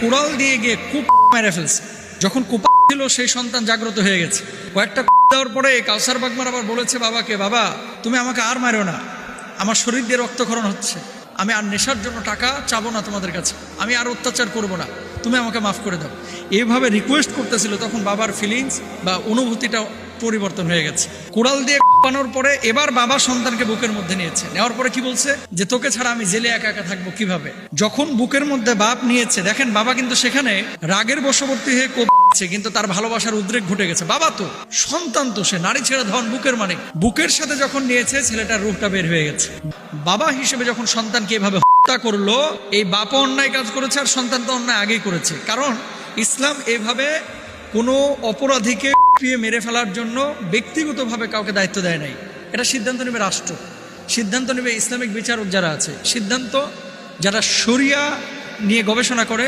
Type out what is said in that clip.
কুড়াল দিয়ে গিয়ে কূপ মেরে ফেলছে। যখন কূপ ছিল সেই সন্তান জাগ্রত হয়ে গেছে। কয়েকটা দেওয়ার পরে কাউসার বাগমার আবার বলেছে বাবাকে, বাবা তুমি আমাকে আর মারো না, আমার শরীর দিয়ে রক্তক্ষরণ হচ্ছে, আমি আর নেশার জন্য টাকা চাবো না তোমাদের কাছে, আমি আর অত্যাচার করব না, তুমি আমাকে মাফ করে দাও। এইভাবে রিকোয়েস্ট করতেছিল। তখন বাবার ফিলিংস বা অনুভূতিটা পরিবর্তন হয়ে গেছে। কুড়াল দিয়ে পানোর পরে এবার বাবা সন্তানকে বুকের মধ্যে নিয়েছে। নেওয়ার পরে কি বলছে যে তোকে ছাড়া আমি জেলে একা একা থাকবো কিভাবে। যখন বুকের মধ্যে বাপ নিয়েছে, দেখেন বাবা কিন্তু সেখানে রাগের বশবর্তী হয়ে কোপছে, কিন্তু তার ভালোবাসার উদ্রেক ঘটে গেছে। বাবা তো সন্তান, তো সে নারী ছেড়ে ধন বুকের মানে, বুকের সাথে যখন নিয়েছে ছেলেটার রূহটা বের হয়ে গেছে। বাবা হিসেবে যখন সন্তানকে এভাবে হত্যা করলো, এই বাবা অন্যায় কাজ করেছে আর সন্তান তো অন্যায় আগেই করেছে। কারণ ইসলাম এভাবে কোনো অপরাধীকে মেরে ফেলার জন্য ব্যক্তিগতভাবে কাউকে দায়িত্ব দেয় নাই। এটা সিদ্ধান্ত নেবে রাষ্ট্র, সিদ্ধান্ত নেবে ইসলামিক বিচারক যারা আছে, সিদ্ধান্ত যারা শরিয়া নিয়ে গবেষণা করে